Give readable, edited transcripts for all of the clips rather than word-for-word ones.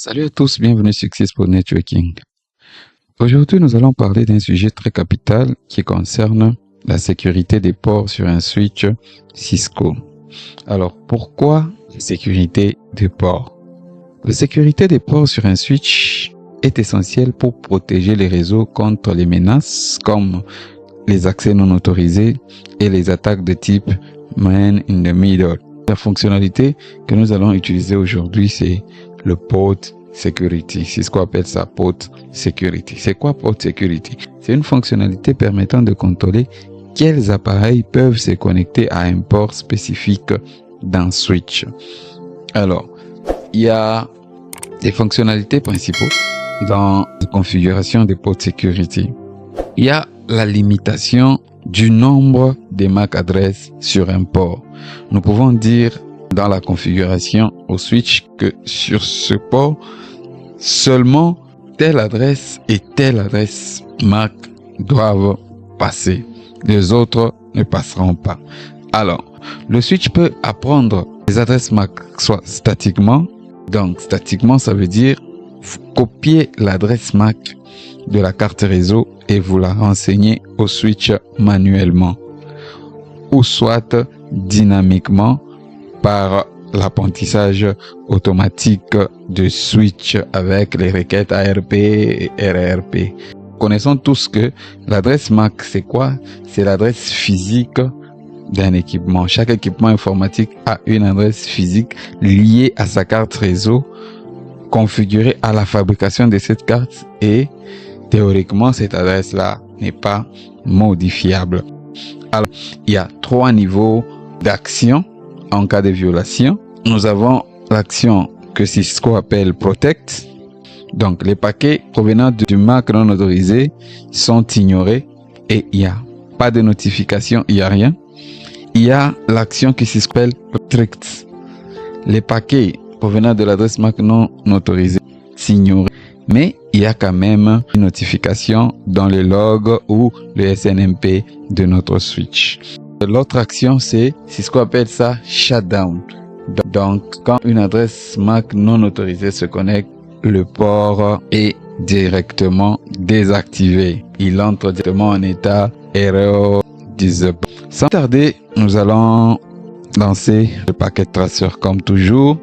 Salut à tous, bienvenue sur Cisco Networking. Aujourd'hui, nous allons parler d'un sujet très capital qui concerne la sécurité des ports sur un switch Cisco. Alors, pourquoi la sécurité des ports? La sécurité des ports sur un switch est essentielle pour protéger les réseaux contre les menaces comme les accès non autorisés et les attaques de type Man in the Middle. La fonctionnalité que nous allons utiliser aujourd'hui, c'est le port security. C'est ce qu'on appelle ça, port security. C'est quoi port security? C'est une fonctionnalité permettant de contrôler quels appareils peuvent se connecter à un port spécifique dans Switch. Alors, il y a des fonctionnalités principaux dans la configuration des ports security. Il y a la limitation du nombre de MAC adresses sur un port. Nous pouvons dire dans la configuration au switch que sur ce port, seulement telle adresse et telle adresse MAC doivent passer. Les autres ne passeront pas. Alors, le switch peut apprendre les adresses MAC soit statiquement. Donc, statiquement, ça veut dire copier l'adresse MAC de la carte réseau et vous la renseigner au switch manuellement, ou soit dynamiquement par l'apprentissage automatique de switch avec les requêtes ARP et RRP. Connaissons tous que l'adresse MAC, c'est quoi? C'est l'adresse physique d'un équipement. Chaque équipement informatique a une adresse physique liée à sa carte réseau, configurée à la fabrication de cette carte, et théoriquement, cette adresse-là n'est pas modifiable. Alors, il y a 3 niveaux d'action en cas de violation. Nous avons l'action que Cisco appelle Protect. Donc, les paquets provenant du MAC non autorisé sont ignorés et il n'y a pas de notification, il n'y a rien. Il y a l'action qui s'appelle Restrict. Les paquets provenant de l'adresse MAC non autorisée s'ignorent, mais il y a quand même une notification dans le log ou le SNMP de notre switch. L'autre action, c'est ce qu'on appelle ça Shutdown. Donc, quand une adresse MAC non autorisée se connecte, le port est directement désactivé. Il entre directement en état error disable. Sans tarder, nous allons lancer le paquet tracer comme toujours.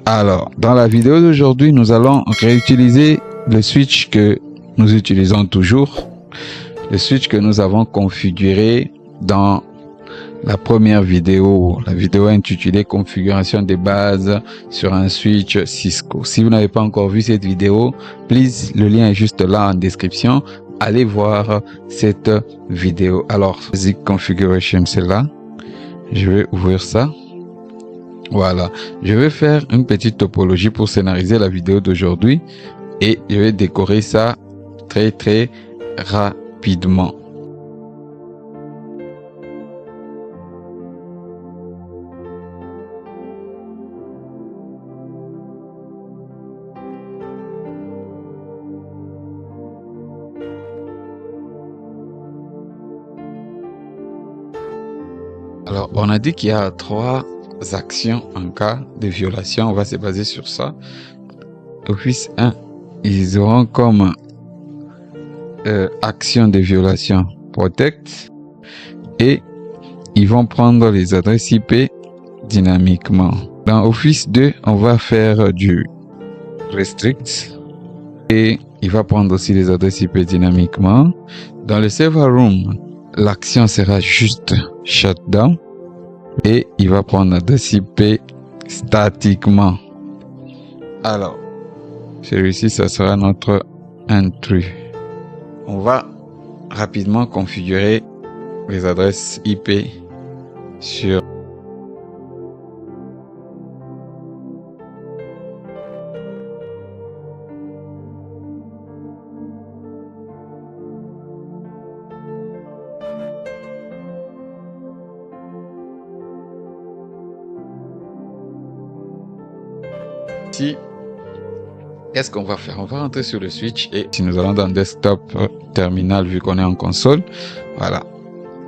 Alors, dans la vidéo d'aujourd'hui, nous allons réutiliser le switch que nous utilisons toujours, le switch que nous avons configuré dans la première vidéo, la vidéo intitulée configuration des bases sur un switch Cisco. Si vous n'avez pas encore vu cette vidéo, please, le lien est juste là en description. Allez voir cette vidéo. Alors, Basic Configuration, c'est là. Je vais ouvrir ça. Voilà, je vais faire une petite topologie pour scénariser la vidéo d'aujourd'hui et je vais décorer ça très rapidement. Alors, on a dit qu'il y a 3 actions en cas de violation. On va se baser sur ça. Office 1, ils auront comme action de violation Protect et ils vont prendre les adresses IP dynamiquement. Dans Office 2, on va faire du Restrict et il va prendre aussi les adresses IP dynamiquement. Dans le Server Room, l'action sera juste Shutdown et il va prendre l'adresse IP statiquement. Alors, celui-ci, ça sera notre intrus. On va rapidement configurer les adresses IP sur ici. Qu'est-ce qu'on va faire? On va rentrer sur le switch et si nous allons dans desktop terminal, vu qu'on est en console, voilà,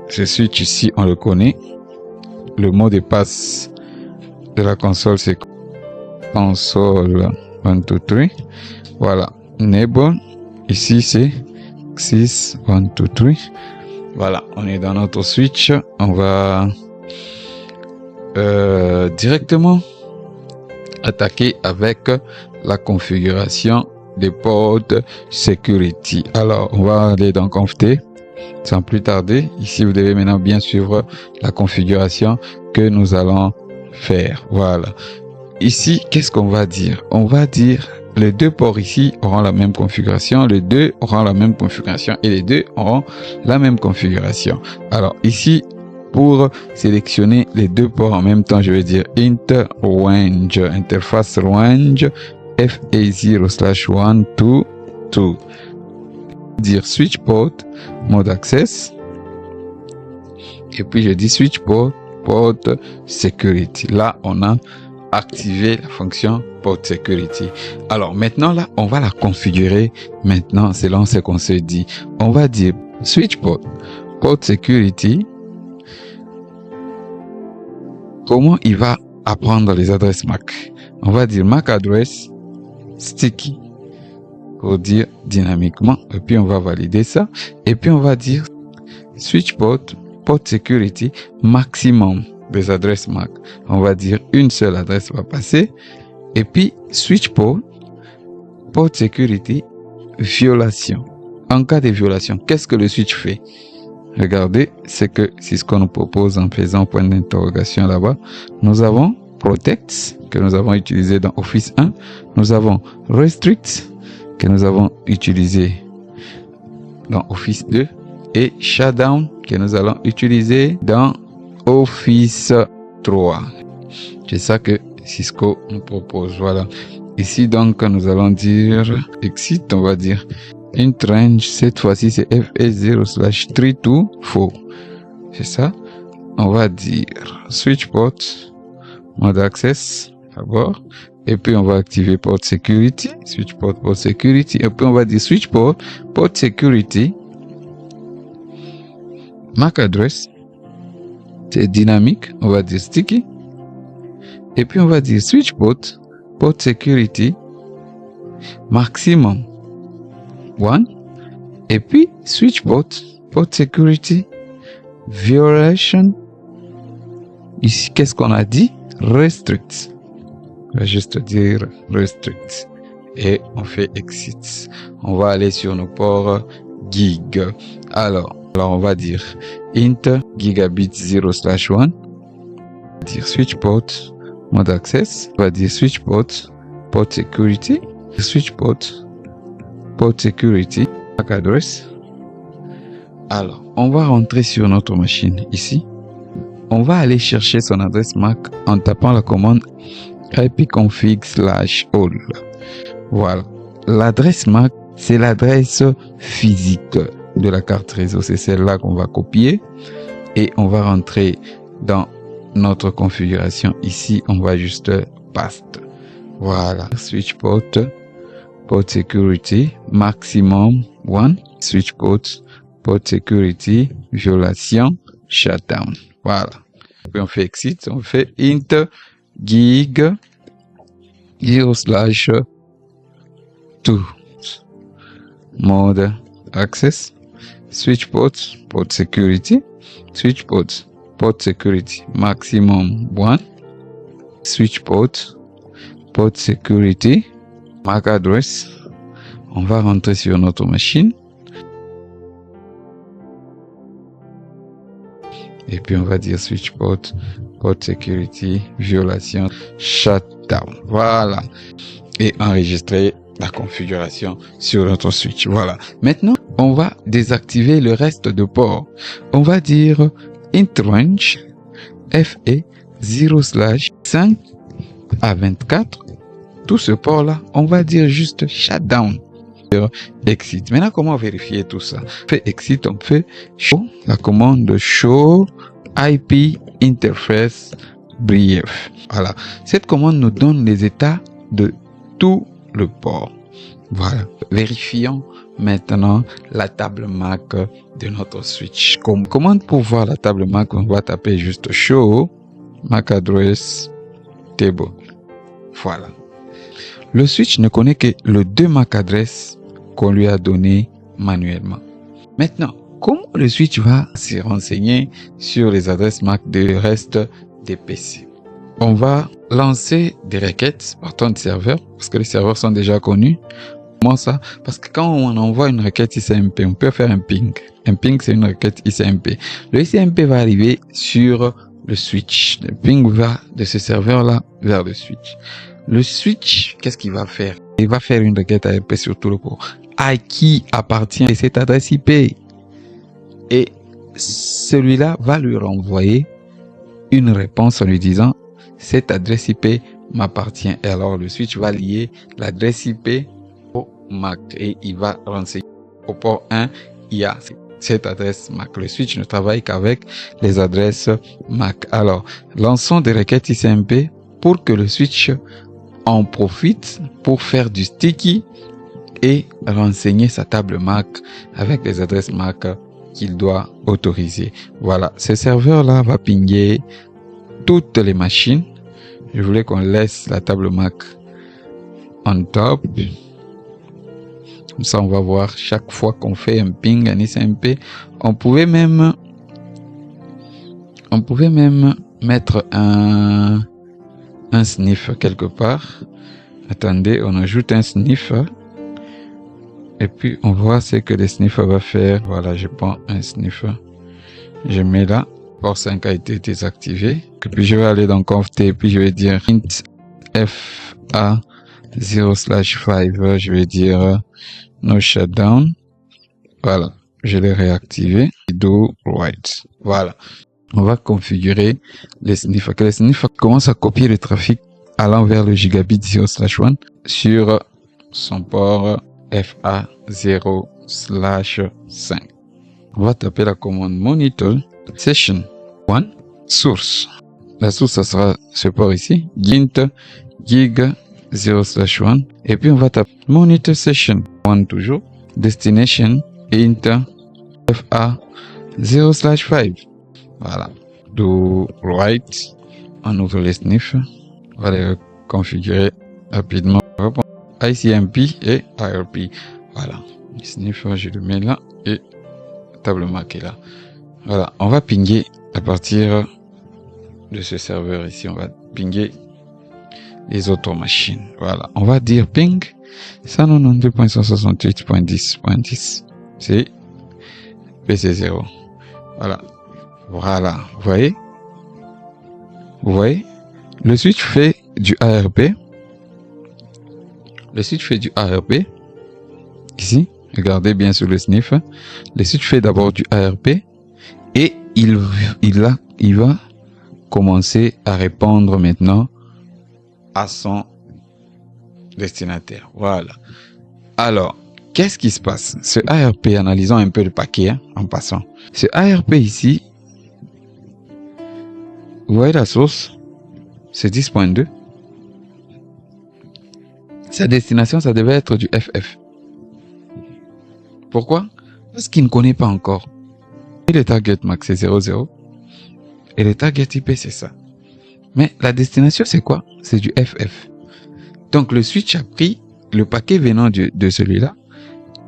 ce switch ici, on le connaît. Le mot de passe de la console, c'est console 1, 2, 3. Voilà. Enable. Ici, c'est Xsys 1, 2, 3. Voilà. On est dans notre switch. On va directement attaquer avec la configuration des ports security. Alors, on va aller dans Conft sans plus tarder. Ici, vous devez maintenant bien suivre la configuration que nous allons faire. Voilà. Ici, qu'est-ce qu'on va dire? On va dire les deux ports ici auront la même configuration, les deux auront la même configuration et les deux auront la même configuration. Alors ici, pour sélectionner les deux ports en même temps, je vais dire int range, interface range FA0/1 to 2. Dire switch port, mode access. Et puis je dis switch port security. Là, on a activé la fonction port security. Alors maintenant, là, on va la configurer maintenant selon ce qu'on se dit. On va dire switch port security. Comment il va apprendre les adresses MAC? On va dire MAC address sticky pour dire dynamiquement. Et puis on va valider ça. Et puis on va dire switch port security maximum des adresses MAC. On va dire une seule adresse va passer. Et puis switch port security violation. En cas de violation, qu'est-ce que le switch fait? Regardez, c'est que c'est ce qu'on nous propose en faisant point d'interrogation là-bas. Nous avons protect que nous avons utilisé dans Office 1. Nous avons restrict que nous avons utilisé dans Office 2 et shutdown que nous allons utiliser dans Office 3. C'est ça que Cisco nous propose. Voilà. Ici, donc, nous allons dire exit, on va dire int range. Cette fois-ci, c'est FA0/3 to 4. C'est ça. On va dire switch port, mode access, d'abord. Et puis, on va activer port security, switch port security. Et puis, on va dire switch port security, MAC address. C'est dynamique, on va dire sticky. Et puis on va dire switch port security maximum 1. Et puis switch port security violation. Ici, qu'est-ce qu'on a dit? Restrict. On va juste dire restrict. Et on fait exit. On va aller sur nos ports gig. Alors on va dire int gigabit 0/1. Dire switch port mode access. On va dire switch port security. Switch port security MAC address. Alors, on va rentrer sur notre machine ici. On va aller chercher son adresse MAC en tapant la commande ipconfig/all. Voilà. L'adresse MAC, c'est l'adresse physique de la carte réseau. C'est celle-là qu'on va copier et on va rentrer dans notre configuration. Ici, on va juste paste. Voilà. Switch port security maximum 1. Switch port security violation shutdown. Voilà. Puis on fait exit. On fait int gig 0/2 mode access. Switch port security. Switch port security maximum 1. Switch port security MAC address. On va rentrer sur notre machine. Et puis on va dire switch port security violation shutdown. Voilà. Et enregistrer la configuration sur notre switch. Voilà. Maintenant, on va désactiver le reste de ports. On va dire int range FA 0/5 à 24. Tout ce port-là, on va dire juste shutdown. Exit. Maintenant, comment vérifier tout ça? On fait exit, on fait show, la commande show IP interface brief. Voilà. Cette commande nous donne les états de tout le port. Voilà. Vérifions maintenant la table MAC de notre switch. Comment pour voir la table MAC? On va taper juste show MAC address table. Voilà. Le switch ne connaît que le 2 MAC adresses qu'on lui a donné manuellement. Maintenant, comment le switch va se renseigner sur les adresses MAC du reste des PC? On va lancer des requêtes partant du serveur, parce que les serveurs sont déjà connus. Comment ça? Parce que quand on envoie une requête ICMP, on peut faire un ping. Un ping, c'est une requête ICMP. Le ICMP va arriver sur le switch. Le ping va de ce serveur-là vers le switch. Le switch, qu'est-ce qu'il va faire? Il va faire une requête ARP sur tout le port. À qui appartient cette adresse IP? Et celui-là va lui renvoyer une réponse en lui disant cette adresse IP m'appartient. Et alors le switch va lier l'adresse IP au MAC et il va renseigner au port 1, il y a cette adresse MAC. Le switch ne travaille qu'avec les adresses MAC. Alors, lançons des requêtes ICMP pour que le switch en profite pour faire du sticky et renseigner sa table MAC avec les adresses MAC qu'il doit autoriser. Voilà, ce serveur-là va pinguer toutes les machines. Je voulais qu'on laisse la table MAC on top. Comme ça, on va voir chaque fois qu'on fait un ping, un ICMP. On pouvait même mettre un sniff quelque part. Attendez, on ajoute un sniff. Et puis, on voit ce que le sniff va faire. Voilà, je prends un sniff. Je mets là. Port 5 a été désactivé. Et puis, je vais aller dans conft et puis je vais dire int fa 0/5. Je vais dire no shutdown. Voilà. Je l'ai réactivé. Do write. Voilà. On va configurer les sniffs. Que les sniffs commencent à copier le trafic allant vers le gigabit 0/1 sur son port FA 0/5. On va taper la commande monitor session 1 source. La source, ça sera ce port ici, gint gig 0/1. Et puis on va taper monitor session 1 toujours, destination int FA 0/5. Voilà. Do write. On ouvre les sniffs. On va les configurer rapidement. ICMP et ARP. Voilà. Les sniffs, je le mets là et table MAC est là. Voilà. On va pinguer à partir de ce serveur ici. On va pinguer les autres machines. Voilà. On va dire ping 192.168.10.10. C'est PC0. Voilà. Voilà. Vous voyez? Vous voyez? Le switch fait du ARP. Le switch fait du ARP. Ici, regardez bien sur le sniff. Le switch fait d'abord du ARP et il va commencer à répondre maintenant à son destinataire. Voilà. Alors, qu'est-ce qui se passe? Ce ARP, analysons un peu le paquet en passant. Ce ARP ici, vous voyez la source? C'est 10.2. Sa destination, ça devait être du FF. Pourquoi? Parce qu'il ne connaît pas encore. Et le target MAC, c'est 00. Et le target IP, c'est ça. Mais la destination, c'est quoi? C'est du FF. Donc, le switch a pris le paquet venant de celui-là.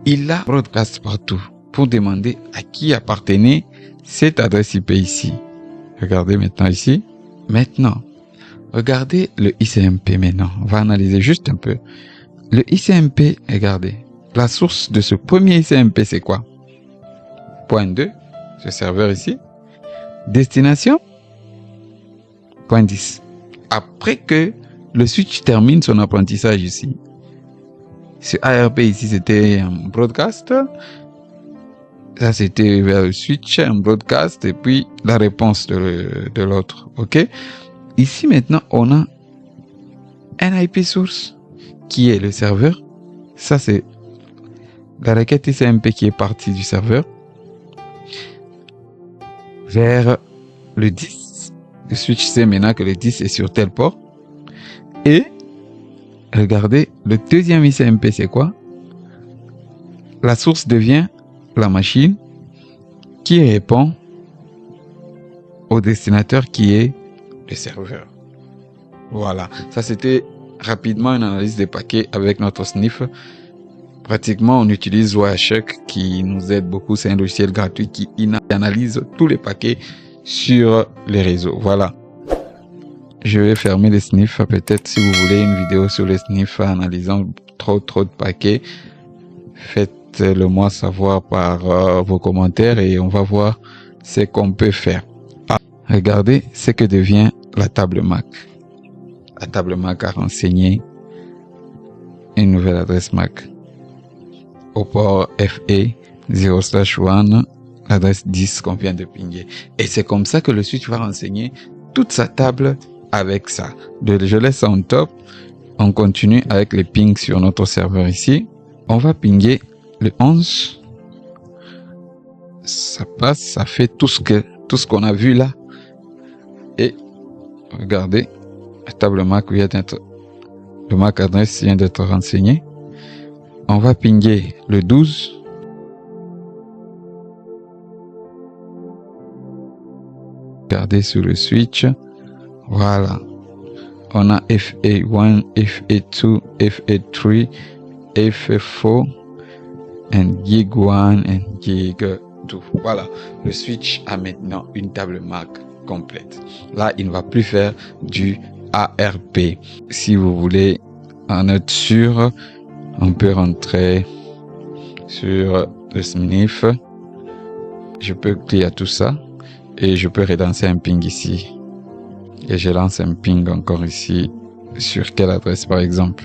Il l'a broadcast partout pour demander à qui appartenait cette adresse IP ici. Regardez maintenant ici. Maintenant, regardez le ICMP maintenant. On va analyser juste un peu. Le ICMP, regardez. La source de ce premier ICMP, c'est quoi? Point 2, ce serveur ici. Destination, point 10. Après que le switch termine son apprentissage ici, ce ARP ici, c'était un broadcast. Ça, c'était vers le switch, un broadcast, et puis la réponse de l'autre. OK? Ici, maintenant, on a un IP source qui est le serveur. Ça, c'est la requête ICMP qui est partie du serveur vers le 10. Le switch sait maintenant que le 10 est sur tel port. Et regardez, le deuxième ICMP, c'est quoi? La source devient la machine qui répond au destinateur qui est le serveur. Voilà, ça c'était rapidement une analyse des paquets avec notre sniff. Pratiquement, on utilise Wireshark qui nous aide beaucoup. C'est un logiciel gratuit qui analyse tous les paquets sur les réseaux. Voilà. Je vais fermer les sniffs. Peut-être si vous voulez une vidéo sur les sniffs analysant trop de paquets, faites-le moi savoir par vos commentaires et on va voir ce qu'on peut faire. Regardez ce que devient la table MAC. La table MAC a renseigné une nouvelle adresse MAC. Au port FA 0/1, l'adresse 10 qu'on vient de pinguer. Et c'est comme ça que le switch va renseigner toute sa table avec ça. Je laisse ça en top. On continue avec les pings sur notre serveur ici. On va pinguer le 11. Ça passe, ça fait tout ce qu'on a vu là. Et regardez, la table MAC vient d'être, le MAC adresse vient d'être renseigné. On va pinguer le 12. Regardez sur le switch. Voilà. On a FA1, FA2, FA3, FA4, and gig 1 and gig 2. Voilà. Le switch a maintenant une table MAC complète. Là, il ne va plus faire du ARP. Si vous voulez en être sûr, on peut rentrer sur le sniff. Je peux cliquer à tout ça et je peux relancer un ping ici. Et je lance un ping encore ici. Sur quelle adresse par exemple?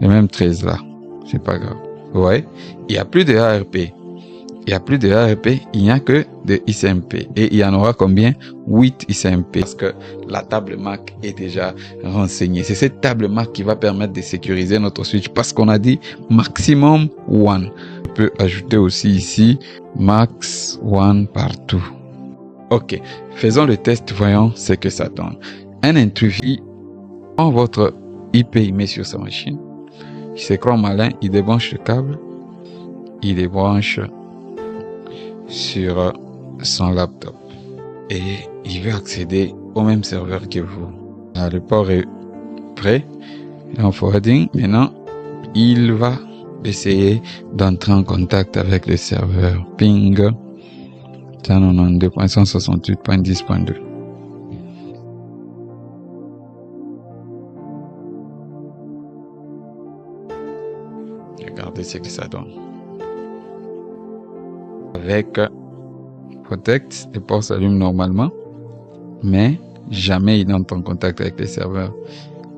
Le même 13 là. C'est pas grave. Ouais. Il n'y a plus de ARP. Il n'y a plus de ARP. Il n'y a que de ICMP. Et il y en aura combien? 8 ICMP. Parce que la table MAC est déjà renseignée. C'est cette table MAC qui va permettre de sécuriser notre switch. Parce qu'on a dit maximum 1. On peut ajouter aussi ici max 1 partout. Ok. Faisons le test. Voyons ce que ça donne. Un intrus prend votre IP, il met sur sa machine. Il se croit malin. Il débranche le câble. Il débranche sur son laptop et il veut accéder au même serveur que vous. Là, le port est prêt en forwarding. Maintenant, il va essayer d'entrer en contact avec le serveur ping 192.168.10.2. Regardez ce que ça donne. Avec Protect, les ports s'allument normalement, mais jamais il entre en contact avec les serveurs.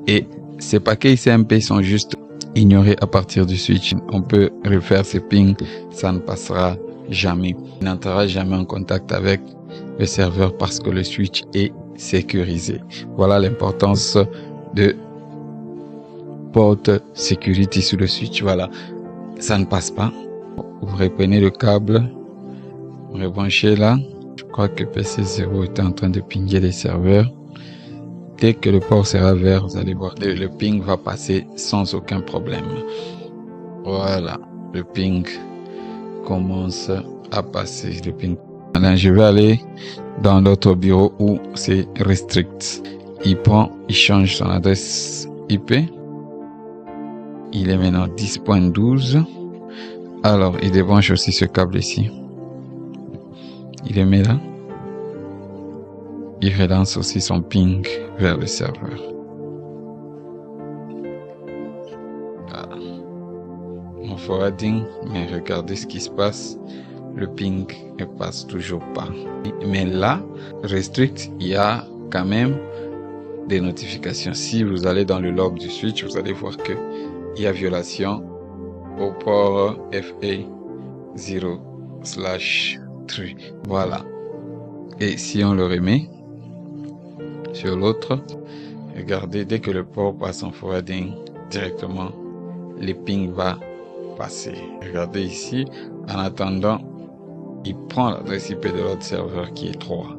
Et ces paquets ICMP sont juste ignorés à partir du switch. On peut refaire ces pings, ça ne passera jamais. Il n'entrera jamais en contact avec le serveur parce que le switch est sécurisé. Voilà l'importance de port security sur le switch. Voilà, ça ne passe pas. Vous reprenez le câble. Rebranchez là. Je crois que PC0 était en train de pinguer les serveurs. Dès que le port sera vert, vous allez voir, le ping va passer sans aucun problème. Voilà, le ping commence à passer. Le ping. Maintenant, je vais aller dans l'autre bureau où c'est restrict. Il change son adresse IP. Il est maintenant 10.12. Alors, il débranche aussi ce câble ici. Il le met là. Il relance aussi son ping vers le serveur. Voilà. Mon forwarding, mais regardez ce qui se passe. Le ping ne passe toujours pas. Mais là, restrict, il y a quand même des notifications. Si vous allez dans le log du switch, vous allez voir que il y a violation au port FA 0/3. Voilà. Et si on le remet sur l'autre, regardez, dès que le port passe en forwarding, directement, le ping va passer. Regardez ici, en attendant, il prend l'adresse IP de l'autre serveur qui est 3.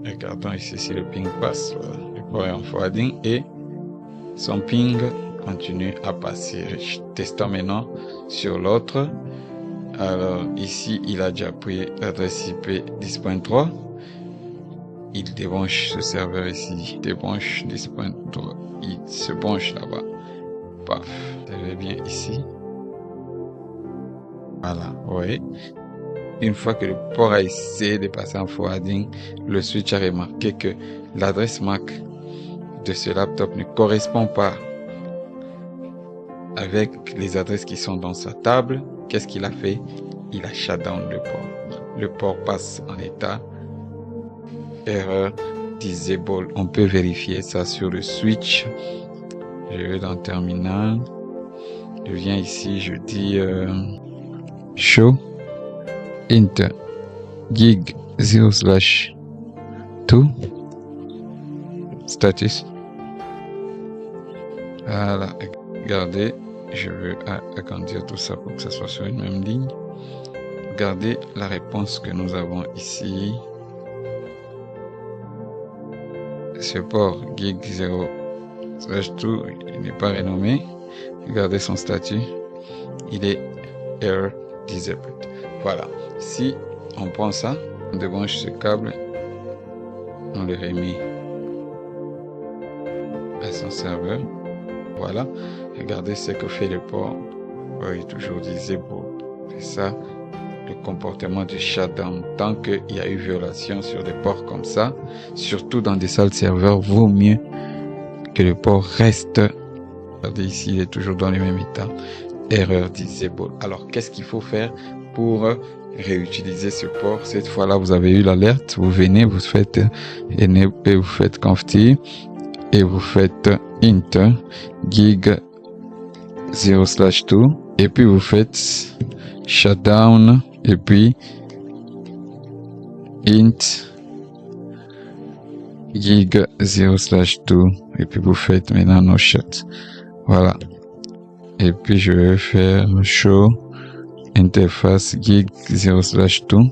Regardons ici si le ping passe. Voilà. Le port est en forwarding et son ping continue à passer. Testons maintenant sur l'autre. Alors ici, il a déjà pris l'adresse IP 10.3. il débranche ce serveur ici, il débranche de ce point droit, il se branche là-bas. Paf, je vais bien ici. Voilà, oui. Une fois que le port a essayé de passer en forwarding, le switch a remarqué que l'adresse MAC de ce laptop ne correspond pas avec les adresses qui sont dans sa table. Qu'est-ce qu'il a fait? Il a shut down le port. Le port passe en état erreur disable. On peut vérifier ça sur le switch. Je vais dans terminal. Je viens ici, je dis show int gig 0/2 status. Voilà, regardez, je veux agrandir tout ça pour que ça soit sur une même ligne. Regardez la réponse que nous avons ici. Ce port gig 0/2, il n'est pas renommé. Regardez son statut, il est error disabled. Voilà, si on prend ça, on débranche ce câble, on le remet à son serveur. Voilà, regardez ce que fait le port. Oui, toujours disable. C'est ça le comportement du shutdown. Tant qu'il y a eu violation sur des ports comme ça, surtout dans des salles serveurs, vaut mieux que le port reste. Regardez ici, il est toujours dans le même état. Erreur disable. Alors, qu'est-ce qu'il faut faire pour réutiliser ce port? Cette fois-là, vous avez eu l'alerte. Vous venez, vous faites enable et vous faites conft et vous faites int gig 0/2 et puis vous faites shutdown et puis int gig 0/2 et puis vous faites maintenant no shut. Voilà. Et puis je vais faire show interface gig 0/2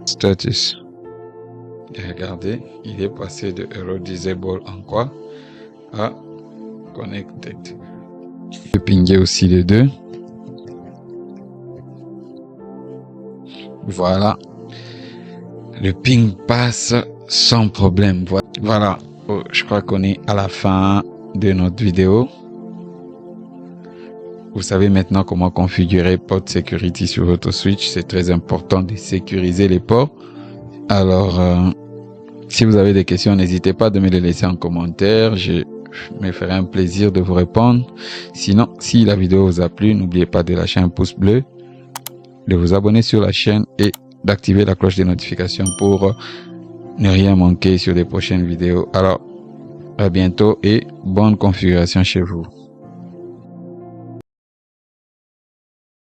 status. Et regardez, il est passé de error disable en quoi à connected. Je vais pinguer aussi les deux. Voilà. Le ping passe sans problème. Voilà. Oh, je crois qu'on est à la fin de notre vidéo. Vous savez maintenant comment configurer port security sur votre switch. C'est très important de sécuriser les ports. Alors, si vous avez des questions, n'hésitez pas de me les laisser en commentaire. Je me ferai un plaisir de vous répondre. Sinon, si la vidéo vous a plu, n'oubliez pas de lâcher un pouce bleu, de vous abonner sur la chaîne et d'activer la cloche des notifications pour ne rien manquer sur les prochaines vidéos. Alors, à bientôt et bonne configuration chez vous.